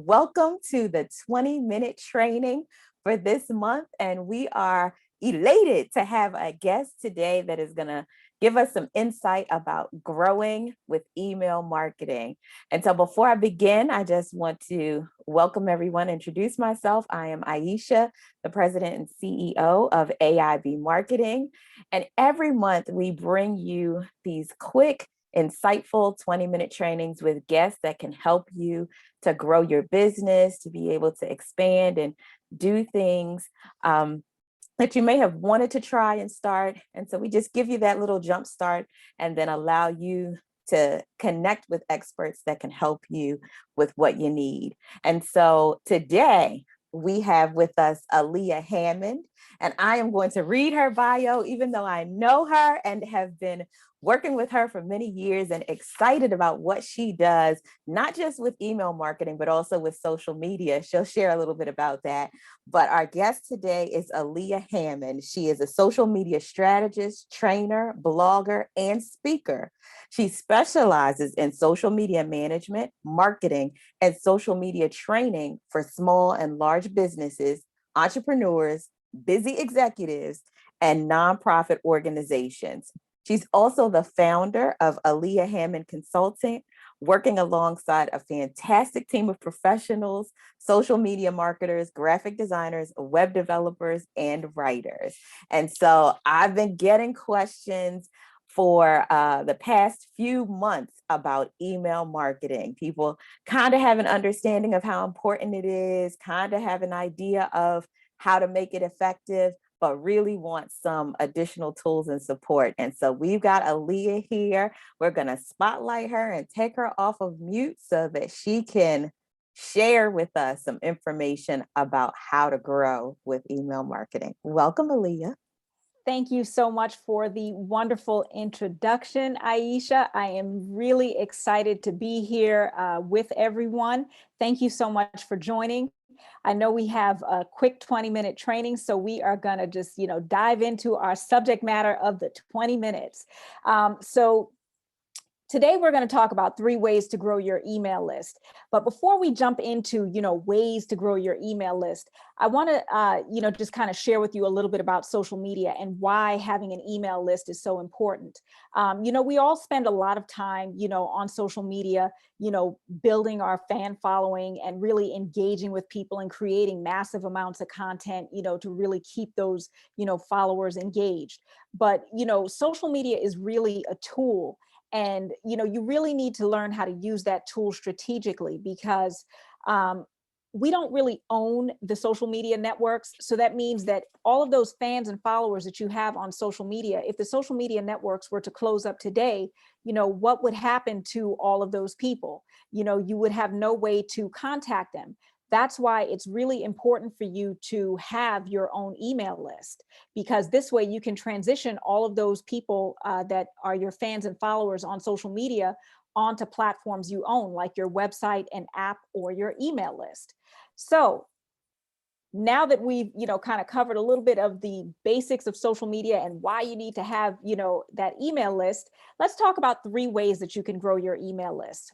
Welcome to the 20-minute training for this month. And we are elated to have a guest today that is going to give us some insight about growing with email marketing. And so before I begin, I just want to welcome everyone, introduce myself. I am Aisha, the president and CEO of AIB Marketing. And every month we bring you these quick, insightful 20-minute trainings with guests that can help you to grow your business, to be able to expand and do things that you may have wanted to try and start. And so we just give you that little jump start and then allow you to connect with experts that can help you with what you need. And so today we have with us Aliya Hammond, and I am going to read her bio, even though I know her and have been working with her for many years and excited about what she does, not just with email marketing, but also with social media. She'll share a little bit about that. But our guest today is Aliya Hammond. She is a social media strategist, trainer, blogger, and speaker. She specializes in social media management, marketing, and social media training for small and large businesses, entrepreneurs, busy executives, and nonprofit organizations. She's also the founder of Aliya Hammond Consulting, working alongside a fantastic team of professionals, social media marketers, graphic designers, web developers, and writers. And so I've been getting questions for the past few months about email marketing. People kind of have an understanding of how important it is, kind of have an idea of how to make it effective, but really want some additional tools and support. And so we've got Aliya here. We're going to spotlight her and take her off of mute so that she can share with us some information about how to grow with email marketing. Welcome, Aliya. Thank you so much for the wonderful introduction, Aisha. I am really excited to be here with everyone. Thank you so much for joining. I know we have a quick 20-minute training, so we are going to just, dive into our subject matter of the 20 minutes. So today we're going to talk about 3 ways to grow your email list. But before we jump into, ways to grow your email list, I want to, just kind of share with you a little bit about social media and why having an email list is so important. We all spend a lot of time, on social media, building our fan following and really engaging with people and creating massive amounts of content, to really keep those, followers engaged. But, social media is really a tool. And, you really need to learn how to use that tool strategically because we don't really own the social media networks. So that means that all of those fans and followers that you have on social media, if the social media networks were to close up today, what would happen to all of those people? You would have no way to contact them. That's why it's really important for you to have your own email list, because this way you can transition all of those people that are your fans and followers on social media onto platforms you own, like your website and app or your email list. So now that we've, kind of covered a little bit of the basics of social media and why you need to have, that email list, let's talk about 3 ways that you can grow your email list.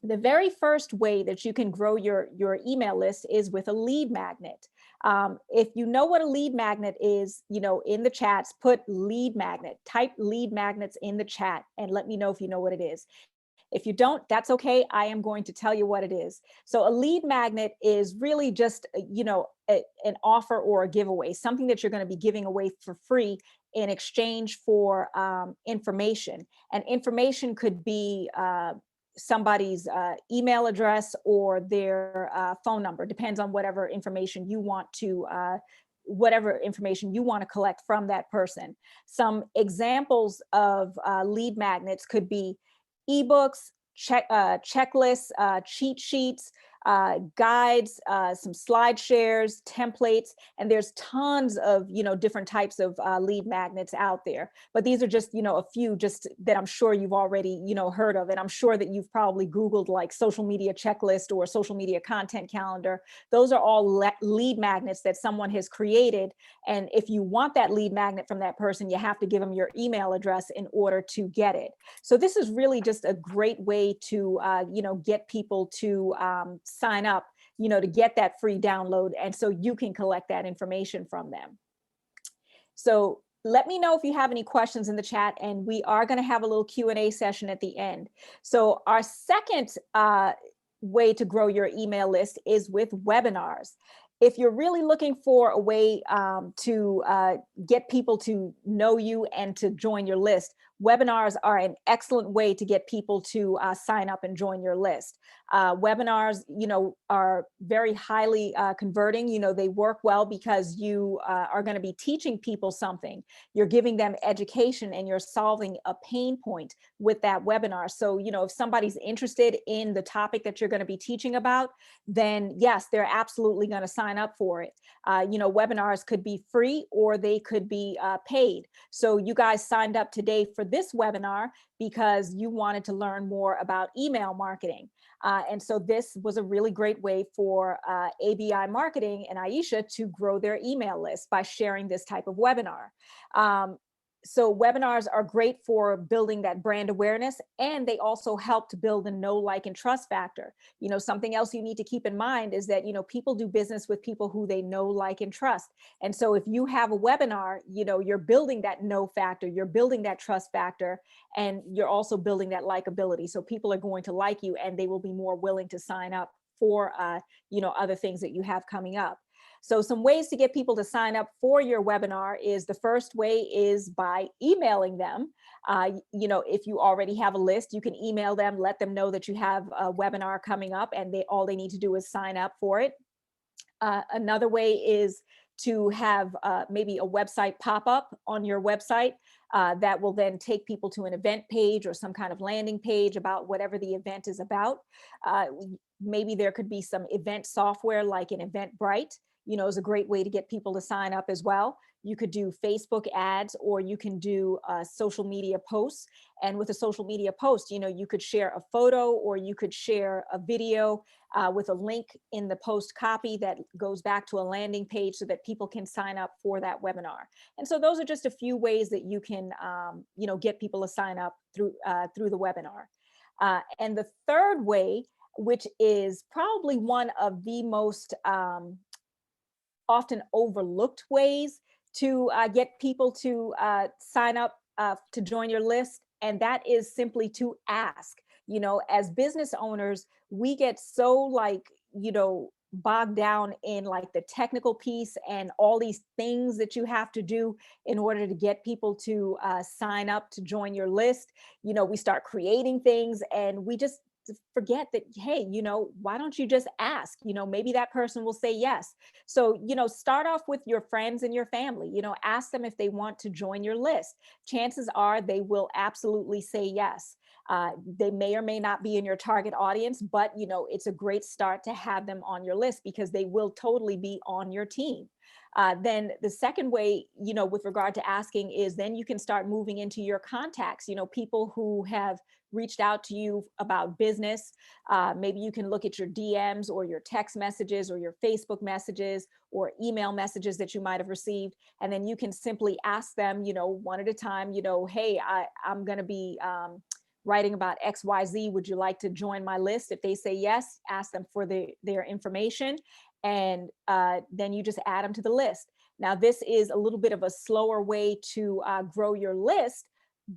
The very first way that you can grow your email list is with a lead magnet. If you know what a lead magnet is, in the chats, put lead magnet, type lead magnets in the chat and let me know if you know what it is. If you don't, that's okay. I am going to tell you what it is. So a lead magnet is really just, an offer or a giveaway, something that you're going to be giving away for free in exchange for information. And information could be somebody's email address or their phone number, depends on whatever information you want to collect from that person. Some examples of lead magnets could be ebooks, checklists, cheat sheets, guides, some slide shares, templates, and there's tons of, different types of lead magnets out there. But these are just, a few just that I'm sure you've already, heard of. And I'm sure that you've probably Googled like social media checklist or social media content calendar. Those are all lead magnets that someone has created. And if you want that lead magnet from that person, you have to give them your email address in order to get it. So this is really just a great way to, get people to sign up, to get that free download. And so you can collect that information from them. So let me know if you have any questions in the chat, and we are going to have a little Q&A session at the end. So our second way to grow your email list is with webinars. If you're really looking for a way to get people to know you and to join your list, webinars are an excellent way to get people to sign up and join your list. Webinars, are very highly converting. They work well because you are going to be teaching people something. You're giving them education and you're solving a pain point with that webinar. So, if somebody's interested in the topic that you're going to be teaching about, then yes, they're absolutely going to sign up for it. Webinars could be free or they could be paid. So you guys signed up today for this webinar because you wanted to learn more about email marketing. And so this was a really great way for ABI Marketing and Aisha to grow their email list by sharing this type of webinar. So webinars are great for building that brand awareness, and they also help to build a know, like, and trust factor. Something else you need to keep in mind is that, people do business with people who they know, like, and trust. And so if you have a webinar, you're building that know factor, you're building that trust factor, and you're also building that likability. So people are going to like you and they will be more willing to sign up for, other things that you have coming up. So some ways to get people to sign up for your webinar is, the first way is by emailing them. If you already have a list, you can email them, let them know that you have a webinar coming up, and all they need to do is sign up for it. Another way is to have maybe a website pop up on your website that will then take people to an event page or some kind of landing page about whatever the event is about. Maybe there could be some event software like an Eventbrite, is a great way to get people to sign up as well. You could do Facebook ads, or you can do social media posts. And with a social media post, you could share a photo, or you could share a video with a link in the post copy that goes back to a landing page so that people can sign up for that webinar. And so those are just a few ways that you can, get people to sign up through the webinar. And the third way, which is probably one of the most often overlooked ways to get people to sign up to join your list, and that is simply to ask. As business owners, we get so bogged down in the technical piece and all these things that you have to do in order to get people to sign up to join your list. We start creating things and we just forget that, hey, why don't you just ask? Maybe that person will say yes. So, start off with your friends and your family, ask them if they want to join your list. Chances are they will absolutely say yes. They may or may not be in your target audience, but it's a great start to have them on your list because they will totally be on your team. Then the second way, with regard to asking, is then you can start moving into your contacts, people who have reached out to you about business. Maybe you can look at your DMs or your text messages or your Facebook messages or email messages that you might have received. And then you can simply ask them, one at a time, hey, I'm going to be writing about XYZ. Would you like to join my list? If they say yes, ask them for their information. And then you just add them to the list. Now, this is a little bit of a slower way to grow your list,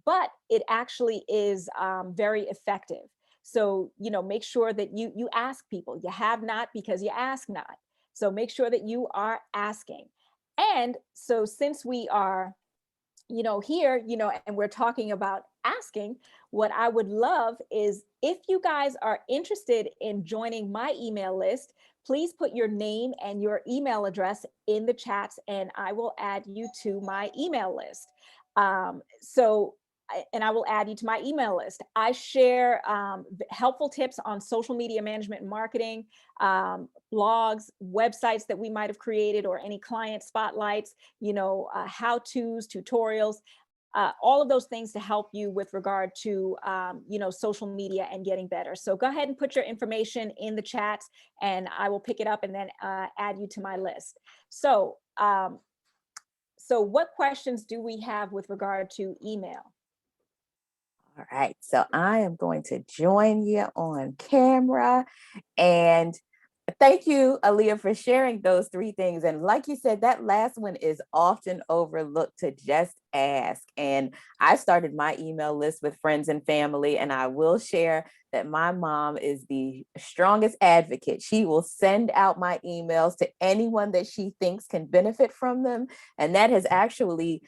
but it actually is very effective. So, make sure that you ask people. You have not because you ask not. So make sure that you are asking. And so since we are here, and we're talking about asking, what I would love is if you guys are interested in joining my email list, please put your name and your email address in the chats and I will add you to my email list. And I will add you to my email list. I share helpful tips on social media management and marketing, blogs, websites that we might have created, or any client spotlights, how-tos, tutorials, all of those things to help you with regard to, social media and getting better. So go ahead and put your information in the chat and I will pick it up and then add you to my list. So, so what questions do we have with regard to email? All right, so I am going to join you on camera. And thank you, Aaliyah, for sharing those three things. And like you said, that last one is often overlooked, to just ask. And I started my email list with friends and family, and I will share that my mom is the strongest advocate. She will send out my emails to anyone that she thinks can benefit from them. And that has actually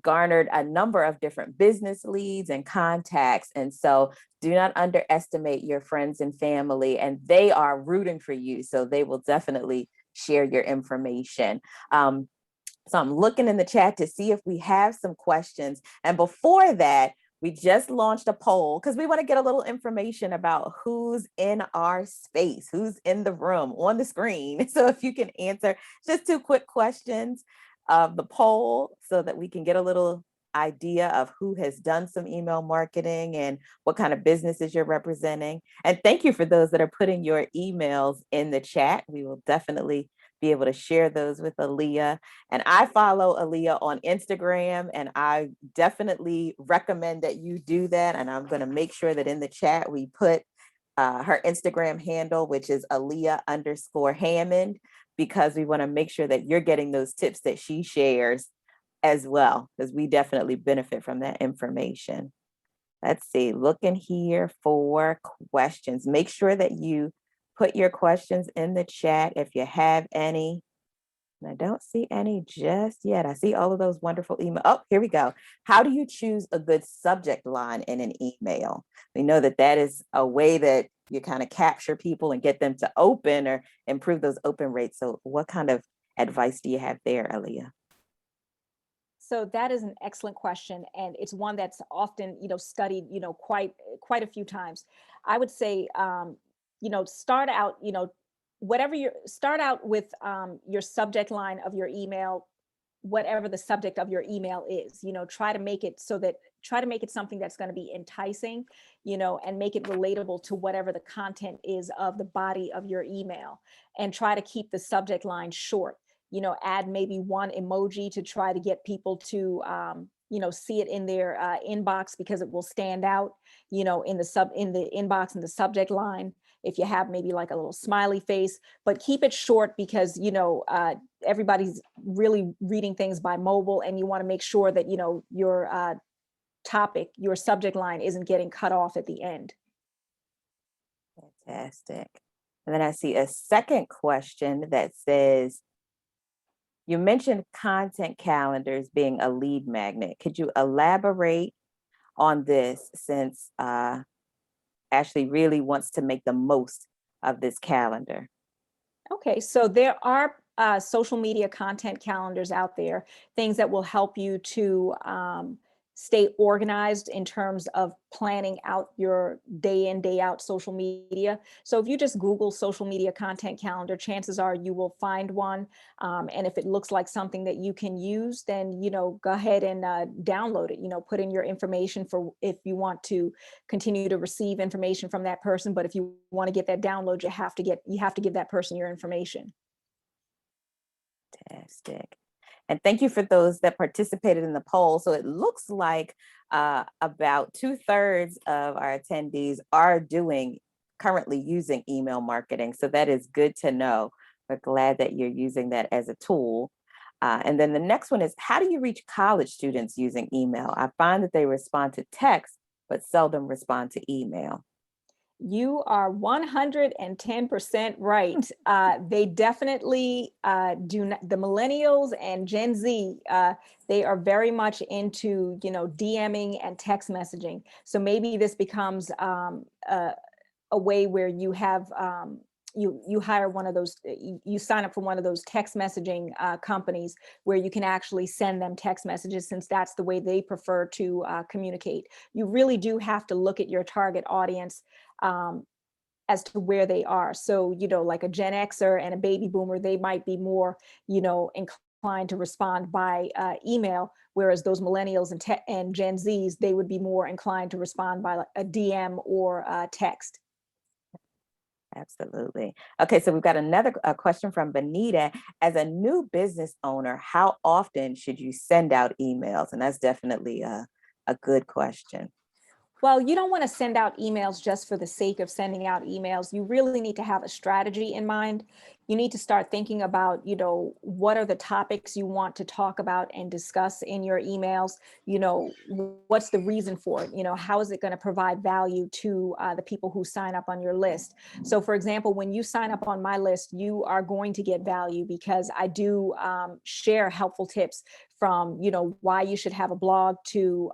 garnered a number of different business leads and contacts. And so do not underestimate your friends and family, and they are rooting for you. So they will definitely share your information. So I'm looking in the chat to see if we have some questions. And before that, we just launched a poll because we want to get a little information about who's in our space, who's in the room on the screen. So if you can answer just two quick questions of the poll so that we can get a little idea of who has done some email marketing and what kind of businesses you're representing. And thank you for those that are putting your emails in the chat. We will definitely be able to share those with Aaliyah. And I follow Aaliyah on Instagram, and I definitely recommend that you do that. And I'm going to make sure that in the chat we put her Instagram handle, which is Aliya_Hammond, because we want to make sure that you're getting those tips that she shares as well, because we definitely benefit from that information. Let's see, looking here for questions. Make sure that you put your questions in the chat if you have any. And I don't see any just yet. I see all of those wonderful emails. Oh, here we go. How do you choose a good subject line in an email? We know that that is a way that you kind of capture people and get them to open or improve those open rates. So what kind of advice do you have there, Aaliyah? So that is an excellent question, and it's one that's often, studied, quite a few times. I would say, start out, start out with your subject line of your email, whatever the subject of your email is. Try to make it something that's going to be enticing, and make it relatable to whatever the content is of the body of your email, and try to keep the subject line short. Add maybe one emoji to try to get people to, see it in their inbox, because it will stand out, in the inbox and the subject line. If you have maybe like a little smiley face, but keep it short, because, everybody's really reading things by mobile, and you want to make sure that, your topic, your subject line isn't getting cut off at the end. Fantastic. And then I see a second question that says, you mentioned content calendars being a lead magnet. Could you elaborate on this, since Ashley really wants to make the most of this calendar? Okay, so there are social media content calendars out there, things that will help you to stay organized in terms of planning out your day in, day out social media. So if you just Google social media content calendar, chances are you will find one. And if it looks like something that you can use, then, go ahead and download it, put in your information for if you want to continue to receive information from that person. But if you want to get that download, you have to give that person your information. Fantastic. And thank you for those that participated in the poll. So it looks like about 2/3 of our attendees are currently using email marketing. So that is good to know. We're glad that you're using that as a tool. And then the next one is, how do you reach college students using email? I find that they respond to text, but seldom respond to email. You are 110% right. They definitely do not, the millennials and Gen Z, they are very much into, DMing and text messaging. So maybe this becomes a way where you have, you hire one of those, you sign up for one of those text messaging companies where you can actually send them text messages, since that's the way they prefer to communicate. You really do have to look at your target audience as to where they are. So, like a Gen Xer and a baby boomer, they might be more, inclined to respond by email, whereas those millennials and Gen Zs, they would be more inclined to respond by a DM or text. Absolutely. Okay, so we've got another question from Benita. As a new business owner, how often should you send out emails? And that's definitely a good question. Well, you don't want to send out emails just for the sake of sending out emails. You really need to have a strategy in mind. You need to start thinking about, what are the topics you want to talk about and discuss in your emails? What's the reason for it? How is it going to provide value to the people who sign up on your list? So, for example, when you sign up on my list, you are going to get value because I do share helpful tips from, why you should have a blog to,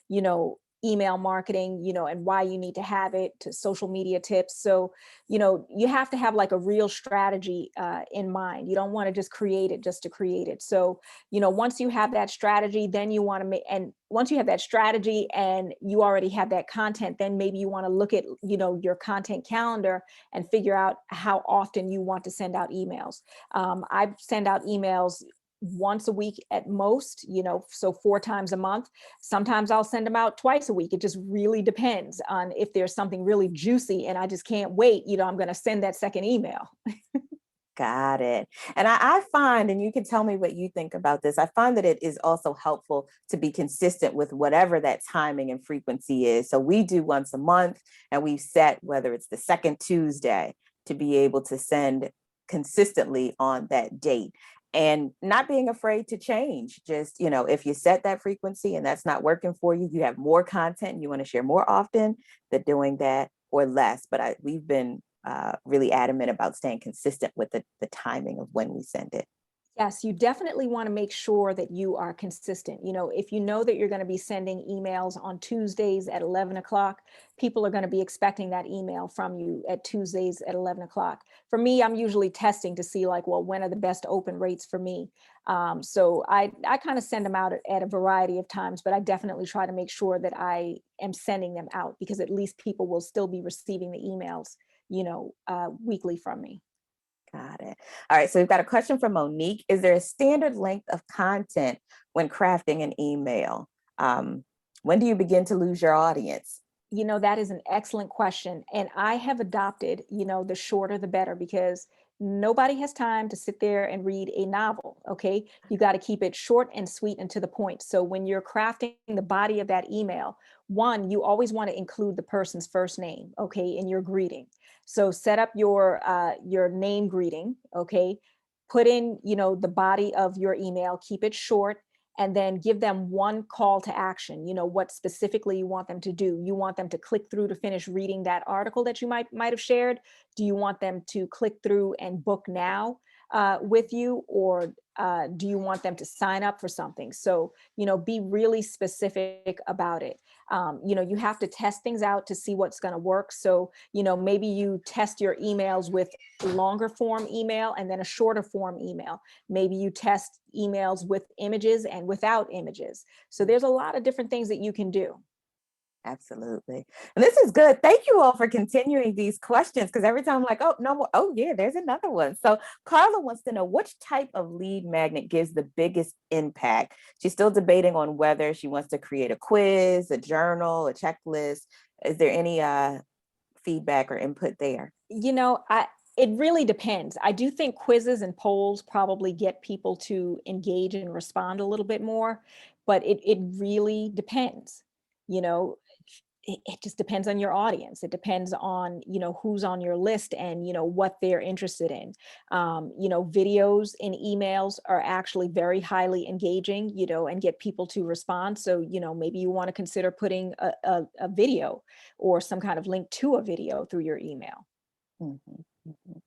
you know, email marketing, and why you need to have it, to social media tips. So, you have to have like a real strategy in mind. You don't want to just create it just to create it. So, once you have that strategy, then you want to make, and once you have that strategy and you already have that content, then maybe you want to look at, your content calendar and figure out how often you want to send out emails. I send out emails once a week at most, so 4 times a month. Sometimes I'll send them out twice a week. It just really depends on if there's something really juicy and I just can't wait, I'm going to send that second email. Got it. And I find, and you can tell me what you think about this, I find that it is also helpful to be consistent with whatever that timing and frequency is. So we do once a month, and we've set whether it's the second Tuesday to be able to send consistently on that date. And not being afraid to change. Just, if you set that frequency and that's not working for you, you have more content and you want to share more often, than doing that or less. But we've been really adamant about staying consistent with the timing of when we send it. Yes, you definitely want to make sure that you are consistent. If you know that you're going to be sending emails on Tuesdays at 11 o'clock, people are going to be expecting that email from you at Tuesdays at 11 o'clock. For me, I'm usually testing to see like, well, when are the best open rates for me? So I kind of send them out at a variety of times, but I definitely try to make sure that I am sending them out because at least people will still be receiving the emails, weekly from me. Got it. All right. So we've got a question from Monique. Is there a standard length of content when crafting an email? When do you begin to lose your audience? That is an excellent question. And I have adopted, the shorter the better because nobody has time to sit there and read a novel. Okay. You got to keep it short and sweet and to the point. So when you're crafting the body of that email, one, you always want to include the person's first name, okay, in your greeting. So set up your name greeting, okay. Put in, the body of your email, keep it short, and then give them one call to action. What specifically you want them to do. You want them to click through to finish reading that article that you might have shared. Do you want them to click through and book now with you, or do you want them to sign up for something? So, be really specific about it. You have to test things out to see what's going to work. So, maybe you test your emails with longer form email and then a shorter form email. Maybe you test emails with images and without images. So there's a lot of different things that you can do. Absolutely. And this is good. Thank you all for continuing these questions because every time I'm like, oh, no more. Oh, yeah, there's another one. So Carla wants to know which type of lead magnet gives the biggest impact. She's still debating on whether she wants to create a quiz, a journal, a checklist. Is there any feedback or input there? It really depends. I do think quizzes and polls probably get people to engage and respond a little bit more, but it really depends. You know, it just depends on your audience. It depends on, who's on your list and, what they're interested in. Videos in emails are actually very highly engaging, and get people to respond. So, maybe you want to consider putting a video or some kind of link to a video through your email. Mhm, mhm.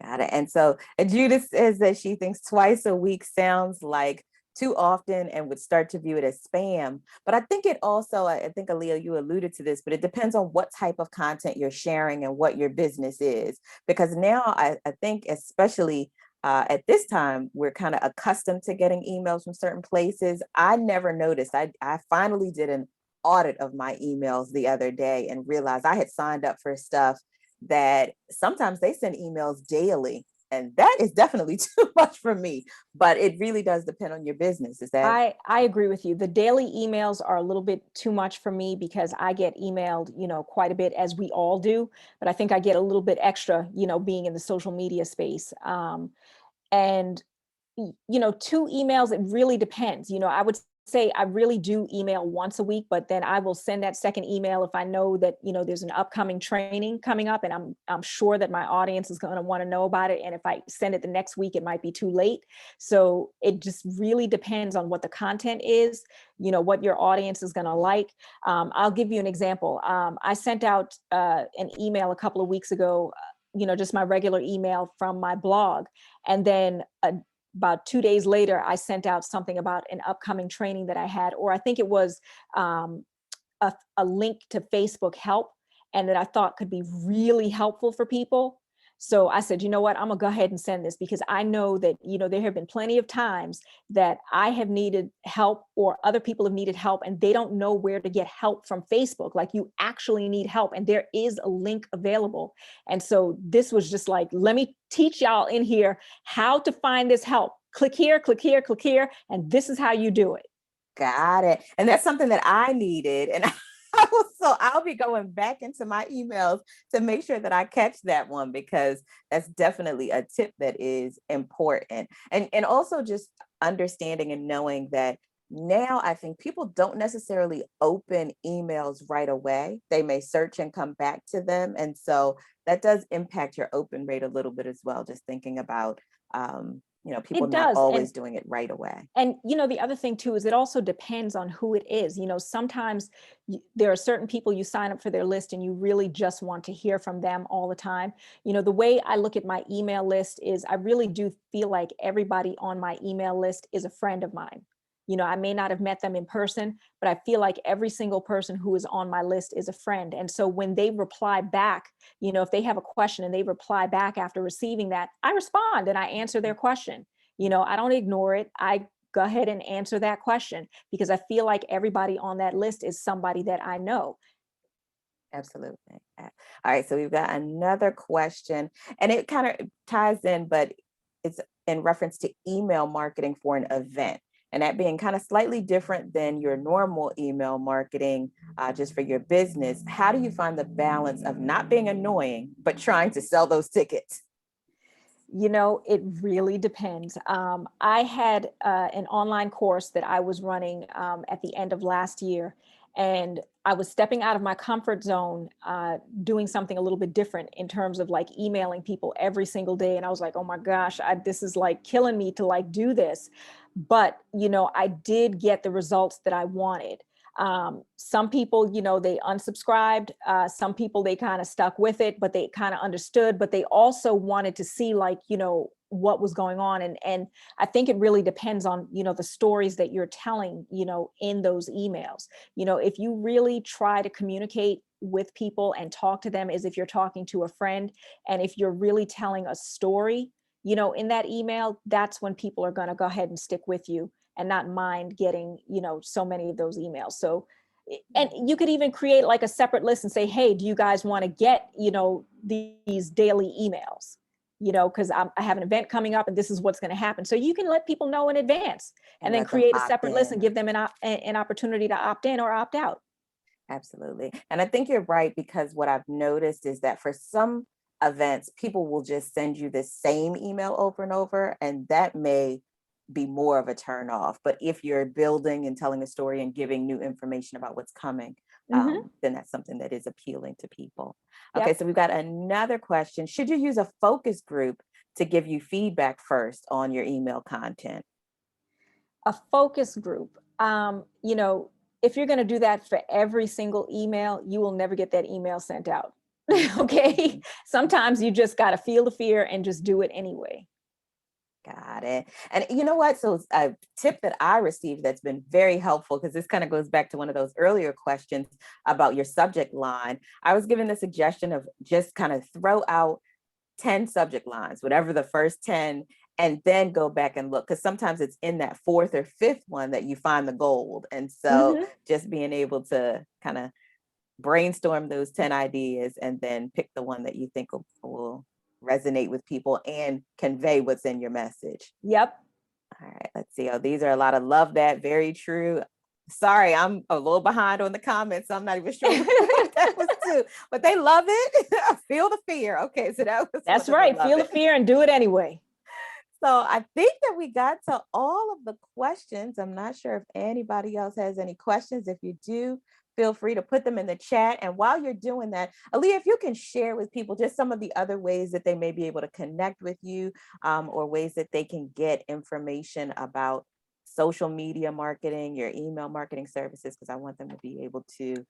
Got it. And so Judith says that she thinks twice a week sounds like too often and would start to view it as spam. But I think it also, I think Aaliyah, you alluded to this, but it depends on what type of content you're sharing and what your business is. Because now I think especially at this time, we're kind of accustomed to getting emails from certain places. I never noticed. I finally did an audit of my emails the other day and realized I had signed up for stuff that sometimes they send emails daily. And that is definitely too much for me, but it really does depend on your business. Is that? I agree with you. The daily emails are a little bit too much for me because I get emailed, quite a bit as we all do, but I think I get a little bit extra, being in the social media space. And 2 emails, it really depends. I would say I really do email once a week, but then I will send that second email if I know that, there's an upcoming training coming up and I'm sure that my audience is going to want to know about it. And if I send it the next week, it might be too late. So it just really depends on what the content is, what your audience is going to like. I'll give you an example. I sent out an email a couple of weeks ago, just my regular email from my blog. And then about 2 days later, I sent out something about an upcoming training that I had, or I think it was a link to Facebook help, and that I thought could be really helpful for people. So I said, you know what, I'm gonna go ahead and send this, because I know that, there have been plenty of times that I have needed help or other people have needed help and they don't know where to get help from Facebook. Like, you actually need help and there is a link available. And so this was just like, let me teach y'all in here how to find this help. Click here, click here, click here, and this is how you do it. Got it. And that's something that I needed. And so I'll be going back into my emails to make sure that I catch that one, because that's definitely a tip that is important. And also just understanding and knowing that now I think people don't necessarily open emails right away. They may search and come back to them. And so that does impact your open rate a little bit as well. Just thinking about, people It not does. always doing it right away. And, the other thing too, is it also depends on who it is. Sometimes there are certain people you sign up for their list and you really just want to hear from them all the time. The way I look at my email list is I really do feel like everybody on my email list is a friend of mine. I may not have met them in person, but I feel like every single person who is on my list is a friend. And so when they reply back, if they have a question and they reply back after receiving that, I respond and I answer their question. I don't ignore it. I go ahead and answer that question, because I feel like everybody on that list is somebody that I know. Absolutely. All right. So we've got another question, and it kind of ties in, but it's in reference to email marketing for an event, and that being kind of slightly different than your normal email marketing just for your business. How do you find the balance of not being annoying, but trying to sell those tickets? It really depends. I had an online course that I was running at the end of last year, and I was stepping out of my comfort zone, doing something a little bit different in terms of like emailing people every single day. And I was like, oh my gosh, this is like killing me to like do this. But, I did get the results that I wanted. Some people, they unsubscribed. Some people, they kind of stuck with it, but they kind of understood, but they also wanted to see like, what was going on. And I think it really depends on, the stories that you're telling, in those emails. If you really try to communicate with people and talk to them as if you're talking to a friend, and if you're really telling a story, in that email, that's when people are going to go ahead and stick with you and not mind getting, so many of those emails. So, and you could even create like a separate list and say, hey, do you guys want to get, these daily emails? Because I have an event coming up and this is what's going to happen. So you can let people know in advance and then let them create a opt separate list and in. give them an opportunity to opt in or opt out. Absolutely. And I think you're right, because what I've noticed is that for some events, people will just send you the same email over and over, and that may be more of a turn off. But if you're building and telling a story and giving new information about what's coming, Mm-hmm. then that's something that is appealing to people. Okay, Yep. so we've got another question. Should you use a focus group to give you feedback first on your email content? A focus group. If you're going to do that for every single email, you will never get that email sent out. Okay. Sometimes you just got to feel the fear and just do it anyway. Got it. And you know what? So a tip that I received that's been very helpful, because this kind of goes back to one of those earlier questions about your subject line. I was given the suggestion of just kind of throw out 10 subject lines, whatever the first 10, and then go back and look, because sometimes it's in that fourth or fifth one that you find the gold. And so Mm-hmm. just being able to kind of brainstorm those 10 ideas and then pick the one that you think will resonate with people and convey what's in your message. Yep. All right, let's see. Oh, these are a lot of love that. Very true. Sorry, I'm a little behind on the comments. So I'm not even sure what that was too, but they love it. Feel the fear. Okay, so that was That's one of the right. love Feel the it. fear and do it anyway. So I think that we got to all of the questions. I'm not sure if anybody else has any questions. If you do, feel free to put them in the chat. And while you're doing that, Aaliyah, if you can share with people just some of the other ways that they may be able to connect with you, or ways that they can get information about social media marketing, your email marketing services, because I want them to be able to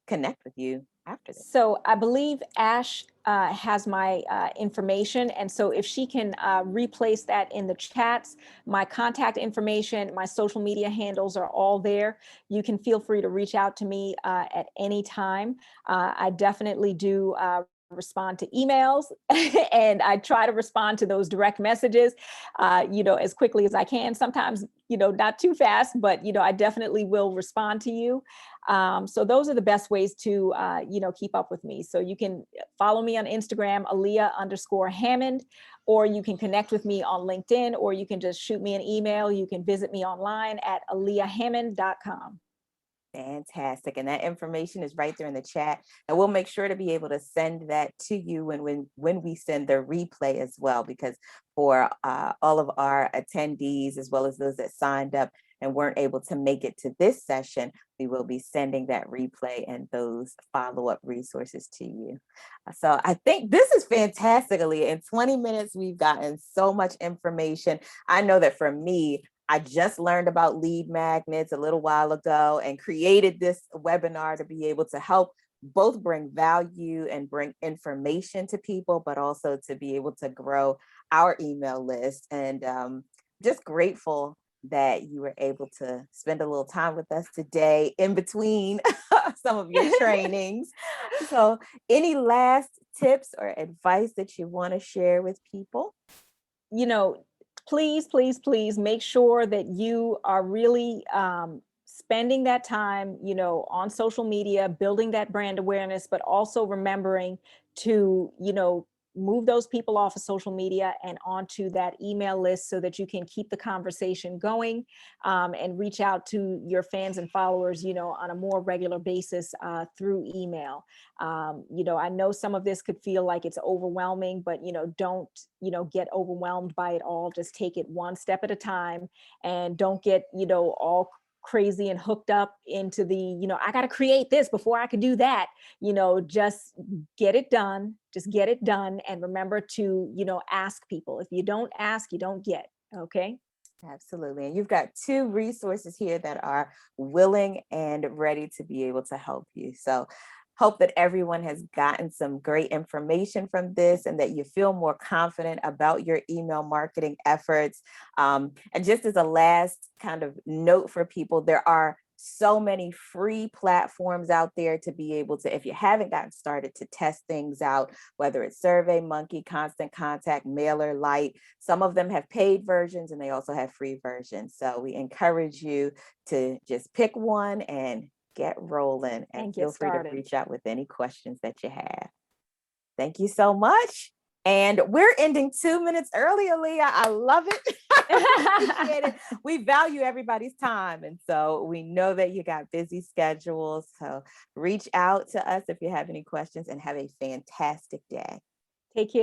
connect with you after this. So I believe Ash has my information. And so if she can replace that in the chats, my contact information, my social media handles are all there. You can feel free to reach out to me at any time. I definitely do respond to emails and I try to respond to those direct messages, as quickly as I can. Sometimes, not too fast, but, I definitely will respond to you. So those are the best ways to, keep up with me. So you can follow me on Instagram, Aliya_Hammond, or you can connect with me on LinkedIn, or you can just shoot me an email. You can visit me online at AliyahHammond.com. Fantastic. And that information is right there in the chat. And we'll make sure to be able to send that to you when we send the replay as well, because for all of our attendees, as well as those that signed up and weren't able to make it to this session, we will be sending that replay and those follow-up resources to you. So I think this is fantastic, Aaliyah. In 20 minutes, we've gotten so much information. I know that for me, I just learned about lead magnets a little while ago and created this webinar to be able to help both bring value and bring information to people, but also to be able to grow our email list. And just grateful that you were able to spend a little time with us today in between some of your trainings. So any last tips or advice that you want to share with people? Please, please, please make sure that you are really spending that time, on social media, building that brand awareness, but also remembering to, move those people off of social media and onto that email list so that you can keep the conversation going, and reach out to your fans and followers, on a more regular basis through email. I know some of this could feel like it's overwhelming, but, don't, get overwhelmed by it all. Just take it one step at a time and don't get, all crazy and hooked up into the, I got to create this before I could do that. Just get it done. Just get it done. And remember to, ask people. If you don't ask, you don't get. Okay. Absolutely. And you've got two resources here that are willing and ready to be able to help you. So hope that everyone has gotten some great information from this and that you feel more confident about your email marketing efforts. And just as a last kind of note for people, there are so many free platforms out there to be able to, if you haven't gotten started, to test things out, whether it's SurveyMonkey, Constant Contact, MailerLite. Some of them have paid versions and they also have free versions. So we encourage you to just pick one and get rolling, and feel free to reach out with any questions that you have. Thank you so much. And we're ending 2 minutes early, Aaliyah. I love it. I appreciate it. We value everybody's time. And so we know that you got busy schedules. So reach out to us if you have any questions, and have a fantastic day. Take care.